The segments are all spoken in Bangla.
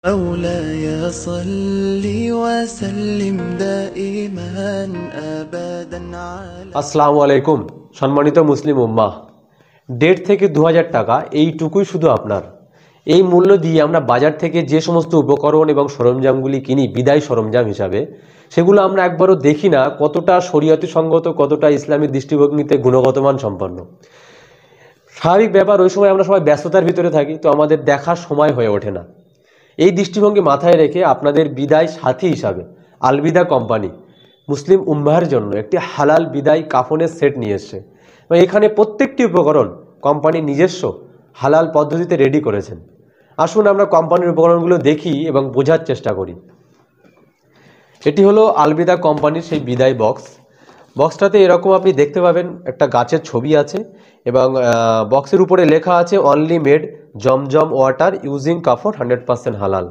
مولاي صل وسلم دائما أبدا على আসসালামু আলাইকুম সম্মানিত মুসলিম উম্মাহ। 1.5 থেকে 2000 টাকা এইটুকুই শুধু আপনার। এই মূল্য দিয়ে আমরা বাজার থেকে যে সমস্ত উপকরণ এবং সরঞ্জামগুলি কিনি বিদায় সরঞ্জাম হিসাবে, সেগুলো আমরা একবারও দেখি না কতটা শরীয়তি সঙ্গত, কতটা ইসলামী দৃষ্টিভঙ্গিতে গুণগত মান সম্পন্ন। স্বাভাবিক ব্যাপার, ওই সময় আমরা সবাই ব্যস্ততার ভিতরে থাকি, তো আমাদের দেখার সময় হয়ে ওঠে না। এই দৃষ্টিভঙ্গি মাথায় রেখে আপনাদের বিদায় সাথী হিসাবে আলবিদা কোম্পানি মুসলিম উম্মাহের জন্য একটি হালাল বিদায় কাফনের সেট নিয়ে এসছে। এবং এখানে প্রত্যেকটি উপকরণ কোম্পানি নিজস্ব হালাল পদ্ধতিতে রেডি করেছেন। আসুন আমরা কোম্পানির উপকরণগুলো দেখি এবং বোঝার চেষ্টা করি। এটি হলো আলবিদা কোম্পানির সেই বিদায় বক্স। বক্সটাতে এরকম আপনি দেখতে পাবেন একটা গাছের ছবি আছে এবং বক্সের উপরে লেখা আছে অনলি মেড জমজম ওয়াটার ইউজিং কাপড় 100% হালাল।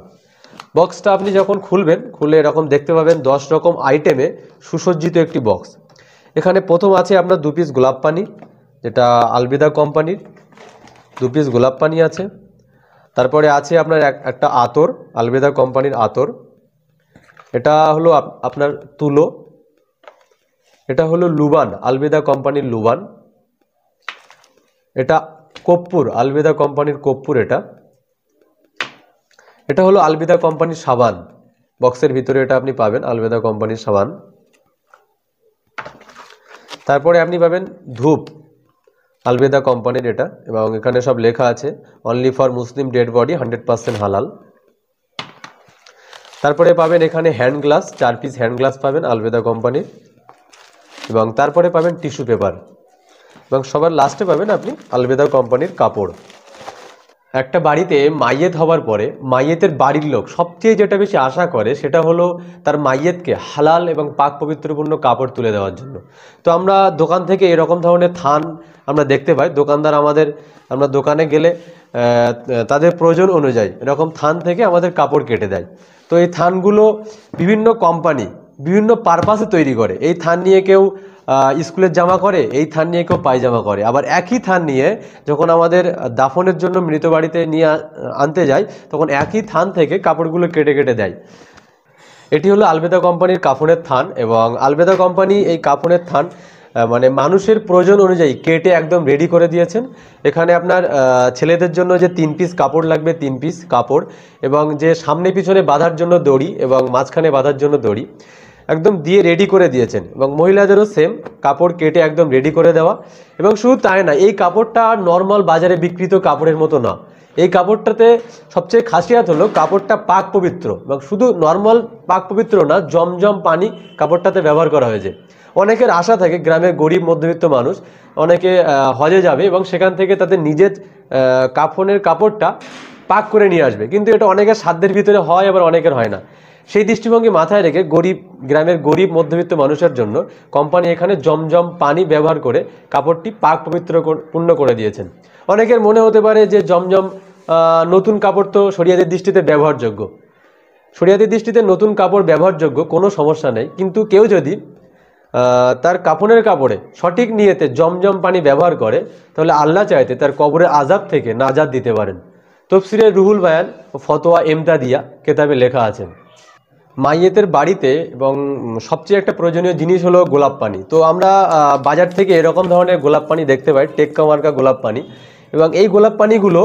বক্সটা আপনি যখন খুলবেন, খুলে এরকম দেখতে পাবেন 10 রকম আইটেমে সুসজ্জিত একটি বক্স। এখানে প্রথম আছে আপনার 2 পিস গোলাপ পানি, যেটা আলবিদা কোম্পানির 2 পিস গোলাপ পানি আছে। তারপরে আছে আপনার একটা আতর, আলবিদা কোম্পানির আতর। এটা হলো আপনার তুলো। এটা হলো লুবান, আলবিদা কোম্পানির লুবান। এটা কর্পূর, আলবিদা কোম্পানির কর্পূর। এটা হলো আলবিদা কোম্পানির সাবান। বক্সের ভিতরে এটা আপনি পাবেন আলবিদা কোম্পানির সাবান। তারপরে আপনি পাবেন ধূপ, আলবিদা কোম্পানির এটা, এবং এখানে সব লেখা আছে only for Muslim dead body 100% হালাল। তারপরে পাবেন এখানে hand glass, 4 piece hand glass পাবেন আলবিদা কোম্পানির। এবং তারপরে পাবেন টিস্যু পেপার, এবং সবার লাস্টে পাবেন আপনি আলবিদা কোম্পানির কাপড়। একটা বাড়িতে মাইয়েত হওয়ার পরে মাইয়েতের বাড়ির লোক সবচেয়ে যেটা বেশি আশা করে সেটা হলো তার মাইয়েতকে হালাল এবং পাক পবিত্রপূর্ণ কাপড় তুলে দেওয়ার জন্য। তো আমরা দোকান থেকে এরকম ধরনের থান আমরা দেখতে পাই। দোকানদার আমরা দোকানে গেলে তাদের প্রয়োজন অনুযায়ী এরকম থান থেকে আমাদের কাপড় কেটে দেয়। তো এই থানগুলো বিভিন্ন কোম্পানি বিভিন্ন পারপাসে তৈরি করে। এই থান নিয়ে কেউ স্কুলের জামা করে, এই থান নিয়ে কেউ পায়জামা করে। আবার একই থান নিয়ে যখন আমাদের দাফনের জন্য মৃত বাড়িতে নিয়ে আনতে যায়, তখন একই থান থেকে কাপড়গুলো কেটে কেটে দেয়। এটি হলো আলবেদা কোম্পানির কাফনের থান, এবং আলবেদা কোম্পানি এই কাফনের থান মানে মানুষের প্রয়োজন অনুযায়ী কেটে একদম রেডি করে দিয়েছেন। এখানে আপনার ছেলেদের জন্য যে 3 পিস কাপড় লাগবে, 3 পিস কাপড়, এবং যে সামনে পিছনে বাঁধার জন্য দড়ি এবং মাঝখানে বাঁধার জন্য দড়ি একদম দিয়ে রেডি করে দিয়েছেন। এবং মহিলাদেরও সেম কাপড় কেটে একদম রেডি করে দেওয়া। এবং শুধু তাই না, এই কাপড়টা নর্মাল বাজারে বিক্রিত কাপড়ের মতো না। এই কাপড়টাতে সবচেয়ে খাসিয়াত হলো কাপড়টা পাক পবিত্র, এবং শুধু নর্মাল পাক পবিত্র না, জমজম পানি কাপড়টাতে ব্যবহার করা হয়েছে। অনেকের আশা থাকে, গ্রামের গরিব মধ্যবিত্ত মানুষ অনেকে হজে যাবে এবং সেখান থেকে তাদের নিজের কাফনের কাপড়টা পাক করে নিয়ে আসবে, কিন্তু এটা অনেকের সাধ্যের ভিতরে হয়, আবার অনেকের হয় না। সেই দৃষ্টিভঙ্গি মাথায় রেখে গ্রামের গরিব মধ্যবিত্ত মানুষের জন্য কোম্পানি এখানে জমজম পানি ব্যবহার করে কাপড়টি পাক পবিত্র পূর্ণ করে দিয়েছেন। অনেকের মনে হতে পারে যে জমজম নতুন কাপড় তো শরিয়াতের দৃষ্টিতে ব্যবহারযোগ্য। শরিয়াতের দৃষ্টিতে নতুন কাপড় ব্যবহারযোগ্য, কোনো সমস্যা নেই, কিন্তু কেউ যদি তার কাফনের কাপড়ে সঠিক নিয়তে জমজম পানি ব্যবহার করে, তাহলে আল্লাহ চাইতে তার কবরের আযাব থেকে নাজাত দিতে পারেন। তফসিরে রুহুল বায়ান ও ফতোয়া ইমদাদিয়া কেতাবে লেখা আছে। মাইয়েতের বাড়িতে এবং সবচেয়ে একটা প্রয়োজনীয় জিনিস হলো গোলাপ পানি। তো আমরা বাজার থেকে এরকম ধরনের গোলাপ পানি দেখতে পাই, টেক্কা মার্কা গোলাপ পানি। এবং এই গোলাপ পানিগুলো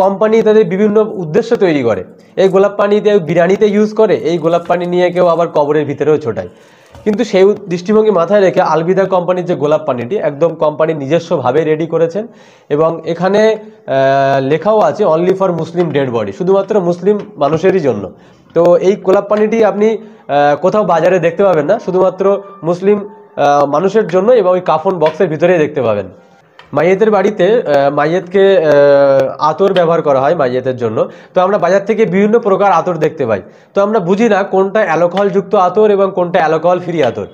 কোম্পানি তাদের বিভিন্ন উদ্দেশ্য তৈরি করে। এই গোলাপ পানিতে বিরিয়ানিতে ইউজ করে, এই গোলাপ পানি নিয়ে কেউ আবার কবরের ভিতরেও ছোটায়। কিন্তু সেই দৃষ্টিভঙ্গি মাথায় রেখে আলবিদা কোম্পানির যে গোলাপ পানিটি একদম কোম্পানি নিজস্বভাবে রেডি করেছেন, এবং এখানে লেখাও আছে only for Muslim dead body, শুধুমাত্র মুসলিম মানুষেরই জন্য। তো এই গোলাপ পানিটি আপনি কোথাও বাজারে দেখতে পাবেন না, শুধুমাত্র মুসলিম মানুষের জন্য, এবং ওই কাফন বক্সের ভিতরেই দেখতে পাবেন। মাইয়েতের বাড়িতে মাইয়েতকে আতর ব্যবহার করা হয় মাইয়েতের জন্য। তো আমরা বাজার থেকে বিভিন্ন প্রকার আতর দেখতে পাই, তো আমরা বুঝি না কোনটা অ্যালকোহলযুক্ত আতর এবং কোনটা অ্যালকোহল ফ্রি আতর।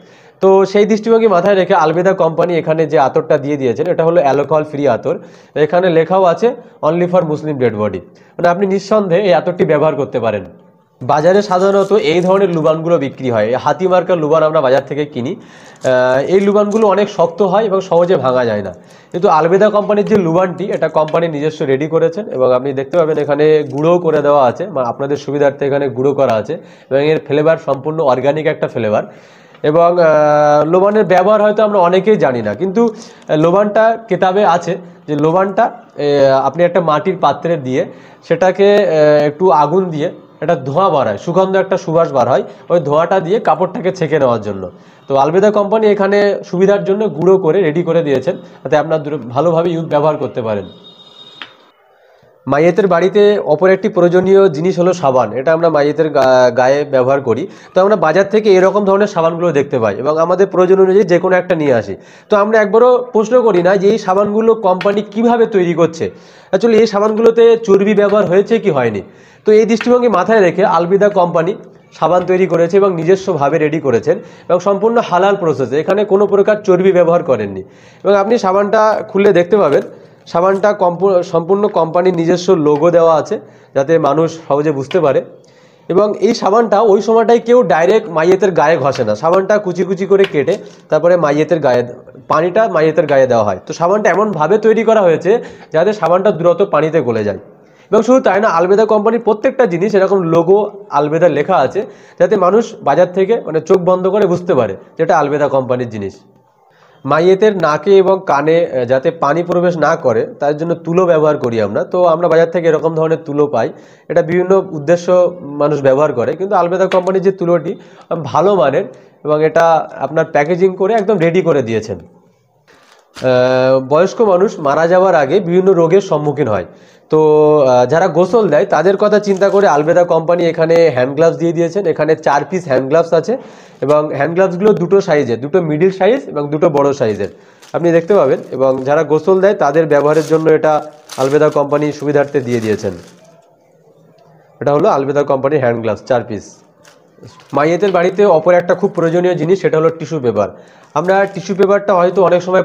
তো সেই দৃষ্টিভঙ্গি মাথায় রেখে আলবিদা কোম্পানি এখানে যে আতরটা দিয়ে দিয়েছেন এটা হলো অ্যালকোহল ফ্রি আতর। এখানে লেখাও আছে only for Muslim dead body, মানে আপনি নিঃসন্দেহে এই আতরটি ব্যবহার করতে পারেন। বাজারে সাধারণত এই ধরনের লুবানগুলো বিক্রি হয়, হাতি মার্কার লুবান আমরা বাজার থেকে কিনি। এই লুবানগুলো অনেক শক্ত হয় এবং সহজে ভাঙা যায় না, কিন্তু আলবেদা কোম্পানির যে লুবানটি এটা কোম্পানি নিজস্ব রেডি করেছেন এবং আপনি দেখতে পাবেন এখানে গুঁড়ো করে দেওয়া আছে, আপনাদের সুবিধার্থে এখানে গুঁড়ো করা আছে এবং এর ফ্লেভার সম্পূর্ণ অর্গানিক একটা ফ্লেভার। এবং লোবানের ব্যবহার হয়তো আমরা অনেকেই জানি না, কিন্তু লোবানটা কেতাবে আছে যে লোবানটা আপনি একটা মাটির পাত্রে দিয়ে সেটাকে একটু আগুন দিয়ে একটা ধোঁয়া বার হয়, সুগন্ধ একটা সুবাস বার হয়, ওই ধোঁয়াটা দিয়ে কাপড়টাকে ছেঁকে নেওয়ার জন্য। তো আলবেদা কোম্পানি এখানে সুবিধার জন্য গুঁড়ো করে রেডি করে দিয়েছেন, যাতে আপনার ভালোভাবে ব্যবহার করতে পারেন। মাইয়েতের বাড়িতে অপর একটি প্রয়োজনীয় জিনিস হলো সাবান। এটা আমরা মাইয়েতের গায়ে ব্যবহার করি। তো আমরা বাজার থেকে এরকম ধরনের সাবানগুলো দেখতে পাই এবং আমাদের প্রয়োজন অনুযায়ী যে কোনো একটা নিয়ে আসি। তো আমরা একবারও প্রশ্ন করি না যে এই সাবানগুলো কোম্পানি কিভাবে তৈরি করছে, অ্যাকচুয়ালি এই সাবানগুলোতে চর্বি ব্যবহার হয়েছে কি হয়নি। তো এই দৃষ্টিভঙ্গি মাথায় রেখে আলবেদা কোম্পানি সাবান তৈরি করেছে এবং নিজস্বভাবে রেডি করেছেন এবং সম্পূর্ণ হালাল প্রসেসে, এখানে কোনো প্রকার চর্বি ব্যবহার করেননি। এবং আপনি সাবানটা খুললে দেখতে পাবেন সাবানটা সম্পূর্ণ কোম্পানির নিজস্ব লোগো দেওয়া আছে, যাতে মানুষ সহজে বুঝতে পারে। এবং এই সাবানটা ওই সময়টায় কেউ ডাইরেক্ট মাইয়েতের গায়ে ঘষে না, সাবানটা কুচি কুচি করে কেটে তারপরে মাইয়েতের গায়ে পানিটা মাইয়েতের গায়ে দেওয়া হয়। তো সাবানটা এমনভাবে তৈরি করা হয়েছে যাতে সাবানটা দ্রুত পানিতে গলে যায়। এবং শুধু তাই না, আলবেদা কোম্পানির প্রত্যেকটা জিনিস এরকম লোগো আলবেদা লেখা আছে, যাতে মানুষ বাজার থেকে মানে চোখ বন্ধ করে বুঝতে পারে যেটা আলবেদা কোম্পানির জিনিস। মাইয়েতের নাকে এবং কানে যাতে পানি প্রবেশ না করে তার জন্য তুলো ব্যবহার করি আমরা। তো আমরা বাজার থেকে এরকম ধরনের তুলো পাই, এটা বিভিন্ন উদ্দেশ্য মানুষ ব্যবহার করে, কিন্তু আলবেদা কোম্পানির যে তুলোটি ভালো মানের এবং এটা আপনার প্যাকেজিং করে একদম রেডি করে দিয়েছেন। বয়স্ক মানুষ মারা যাওয়ার আগে বিভিন্ন রোগের সম্মুখীন হয়, তো যারা গোসল দেয় তাদের কথা চিন্তা করে আলবেদা কোম্পানি এখানে হ্যান্ড গ্লাভস দিয়ে দিয়েছেন। এখানে 4 পিস হ্যান্ড গ্লাভস আছে এবং হ্যান্ড গ্লাভসগুলো দুটো সাইজের, দুটো মিডিল সাইজ এবং দুটো বড় সাইজের আপনি দেখতে পাবেন। এবং যারা গোসল দেয় তাদের ব্যবহারের জন্য এটা আলবেদা কোম্পানি সুবিধার্থে দিয়ে দিয়েছেন। এটা হলো আলবেদা কোম্পানির হ্যান্ড গ্লাভস 4 পিস। মাইয়েতের বাড়িতে অপর একটা খুব প্রয়োজনীয় জিনিস, সেটা হলো টিস্যু পেপার। আমরা টিস্যু পেপারটা হয়তো অনেক সময়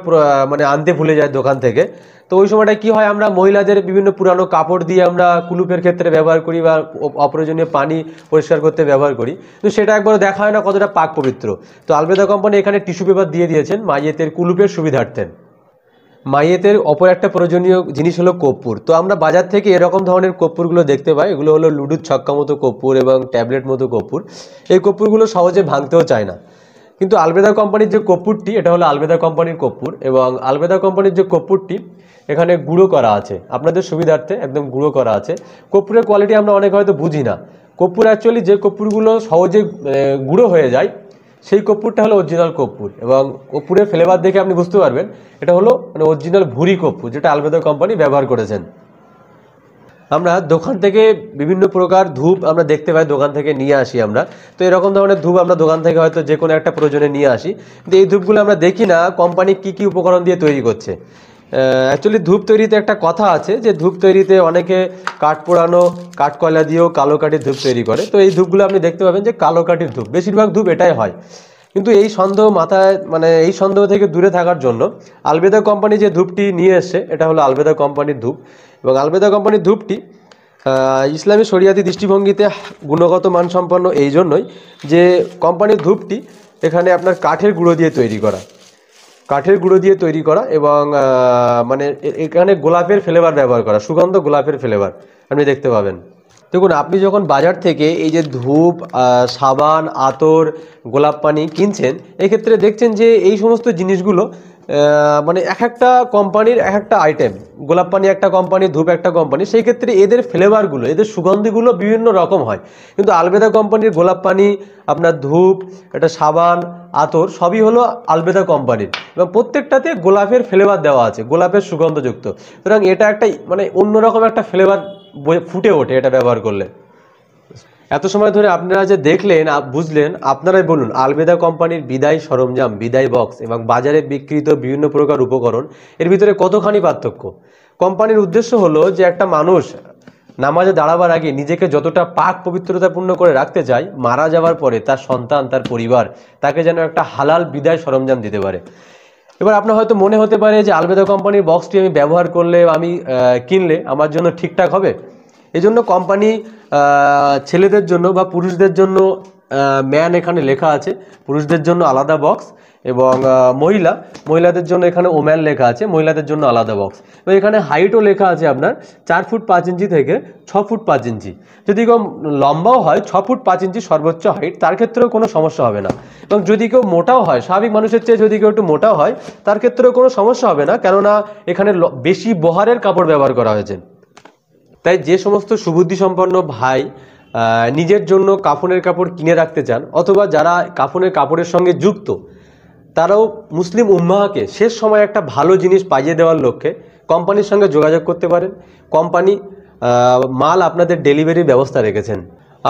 মানে আনতে ভুলে যাই দোকান থেকে। তো ওই সময়টা কি হয়, আমরা মহিলাদের বিভিন্ন পুরানো কাপড় দিয়ে আমরা কুলুপের ক্ষেত্রে ব্যবহার করি বা অপ্রয়োজনীয় পানি পরিষ্কার করতে ব্যবহার করি, তো সেটা একবার দেখা হয় না কতটা পাক পবিত্র। তো আলবেদা কোম্পানি এখানে টিস্যু পেপার দিয়ে দিয়েছেন মাইয়েতের কুলুপের সুবিধার্থে। মাইয়েতের অপর একটা প্রয়োজনীয় জিনিস হলো কর্পূর। তো আমরা বাজার থেকে এরকম ধরনের কর্পূরগুলো দেখতে পাই, এগুলো হলো লুডুর ছক্কা মতো কর্পূর এবং ট্যাবলেট মতো কর্পূর। এই কর্পূরগুলো সহজে ভাঙতেও চায় না, কিন্তু আলবেদা কোম্পানির যে কর্পূরটি এটা হলো আলবেদা কোম্পানির কর্পূর। এবং আলবেদা কোম্পানির যে কর্পূরটি এখানে গুঁড়ো করা আছে, আপনাদের সুবিধার্থে একদম গুঁড়ো করা আছে। কর্পূরের কোয়ালিটি আমরা অনেক হয়তো বুঝি না। কর্পূর অ্যাকচুয়ালি যে কর্পূরগুলো সহজে গুঁড়ো হয়ে যায় সেই কর্পূরটা হলো অরিজিনাল কর্পূর। এবং কর্পূরের ফ্লেভার দেখে আপনি বুঝতে পারবেন এটা হলো মানে অরিজিনাল ভুরি কর্পূর, যেটা আলবেদা কোম্পানি ব্যবহার করেছেন। আমরা দোকান থেকে বিভিন্ন প্রকার ধূপ আমরা দেখতে পাই, দোকান থেকে নিয়ে আসি আমরা। তো এরকম ধরনের ধূপ আমরা দোকান থেকে হয়তো যে কোনো একটা প্রয়োজনে নিয়ে আসি, কিন্তু এই ধূপগুলো আমরা দেখি না কোম্পানি কি কি উপকরণ দিয়ে তৈরি করছে। অ্যাকচুয়ালি ধূপ তৈরিতে একটা কথা আছে যে ধূপ তৈরিতে অনেকে কাঠ পোড়ানো কাঠ কয়লা দিয়েও কালো কাঠির ধূপ তৈরি করে। তো এই ধূপগুলো আপনি দেখতে পাবেন যে কালো কাঠির ধূপ, বেশিরভাগ ধূপ এটাই হয়। কিন্তু এই সন্দেহ মাথায় মানে এই সন্দেহ থেকে দূরে থাকার জন্য আলবেদা কোম্পানি যে ধূপটি নিয়ে এসছে এটা হলো আলবেদা কোম্পানির ধূপ। এবং আলবেদা কোম্পানির ধূপটি ইসলামী শরিয়াতি দৃষ্টিভঙ্গিতে গুণগত মানসম্পন্ন এই জন্যই যে কোম্পানির ধূপটি এখানে আপনার কাঠের গুঁড়ো দিয়ে তৈরি করা এবং মানে এখানে গোলাপের ফ্লেভার ব্যবহার করা, সুগন্ধ গোলাপের ফ্লেভার আপনি দেখতে পাবেন। দেখুন, আপনি যখন বাজার থেকে এই যে ধূপ, সাবান, আতর, গোলাপ পানি কিনছেন, এক্ষেত্রে দেখছেন যে এই সমস্ত জিনিসগুলো মানে এক একটা কোম্পানির এক একটা আইটেম। গোলাপ পানি একটা কোম্পানি, ধূপ একটা কোম্পানি, সেই ক্ষেত্রে এদের ফ্লেভারগুলো, এদের সুগন্ধিগুলো বিভিন্ন রকম হয়। কিন্তু আলবেদা কোম্পানির গোলাপ পানি, আপনার ধূপ, একটা সাবান, আতর সবই হলো আলবেদা কোম্পানির এবং প্রত্যেকটাতে গোলাপের ফ্লেভার দেওয়া আছে, গোলাপের সুগন্ধযুক্ত। সুতরাং এটা একটা মানে অন্যরকম একটা ফ্লেভার ফুটে ওঠে এটা ব্যবহার করলে। এত সময় ধরে আপনারা যে দেখলেন বুঝলেন, আপনারাই বলুন আলবেদা কোম্পানির বিদায় সরঞ্জাম, বিদায় বক্স এবং বাজারে বিক্রিত বিভিন্ন প্রকার উপকরণ এর ভিতরে কতখানি পার্থক্য। কোম্পানির উদ্দেশ্য হলো যে একটা মানুষ নামাজে দাঁড়াবার আগে নিজেকে যতটা পাক পবিত্রতাপূর্ণ করে রাখতে চায়, মারা যাওয়ার পরে তার সন্তান, তার পরিবার তাকে যেন একটা হালাল বিদায় সরঞ্জাম দিতে পারে। এবার আপনার হয়তো মনে হতে পারে যে আলবেদা কোম্পানির বক্সটি আমি ব্যবহার করলে, আমি কিনলে আমার জন্য ঠিকঠাক হবে। এই জন্য কোম্পানি ছেলেদের জন্য বা পুরুষদের জন্য ম্যান এখানে লেখা আছে, পুরুষদের জন্য আলাদা বক্স, এবং মহিলাদের জন্য এখানে ওম্যান লেখা আছে, মহিলাদের জন্য আলাদা বক্স। এবং এখানে হাইটও লেখা আছে আপনার 4 ফুট 5 ইঞ্চি থেকে 6 ফুট 5 ইঞ্চি। যদি কেউ লম্বাও হয় 6 ফুট 5 ইঞ্চি সর্বোচ্চ হাইট, তার ক্ষেত্রেও কোনো সমস্যা হবে না। এবং যদি কেউ মোটাও হয়, স্বাভাবিক মানুষের চেয়ে যদি কেউ একটু মোটাও হয়, তার ক্ষেত্রেও কোনো সমস্যা হবে না, কেননা এখানে বেশি বহরের কাপড় ব্যবহার করা হয়েছে। তাই যে সমস্ত সুবুদ্ধিসম্পন্ন ভাই নিজের জন্য কাফনের কাপড় কিনে রাখতে চান, অথবা যারা কাফনের কাপড়ের সঙ্গে যুক্ত, তারাও মুসলিম উম্মাহকে শেষ সময় একটা ভালো জিনিস পাইয়ে দেওয়ার লক্ষ্যে কোম্পানির সঙ্গে যোগাযোগ করতে পারেন। কোম্পানি মাল আপনাদের ডেলিভারির ব্যবস্থা রেখেছেন।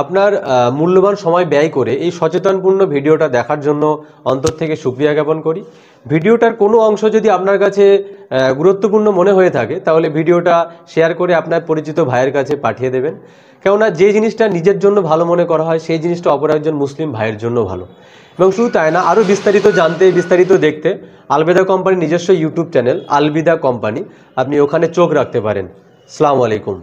আপনার মূল্যবান সময় ব্যয় করে এই সচেতনপূর্ণ ভিডিওটা দেখার জন্য অন্তর থেকে শুকরিয়া জ্ঞাপন করি। ভিডিওটার কোনো অংশ যদি আপনার কাছে গুরুত্বপূর্ণ মনে হয়ে থাকে, তাহলে ভিডিওটা শেয়ার করে আপনার পরিচিত ভাইয়ের কাছে পাঠিয়ে দেবেন। কেননা যে জিনিসটা নিজের জন্য ভালো মনে করা হয়, সেই জিনিসটা অপর একজন মুসলিম ভাইয়ের জন্য ভালো। এবং শুধু তাই না, আরও বিস্তারিত জানতে, বিস্তারিত দেখতে আলবেদা কোম্পানির নিজস্ব ইউটিউব চ্যানেল আলবিদা কোম্পানি, আপনি ওখানে চোখ রাখতে পারেন। আসসালামু আলাইকুম।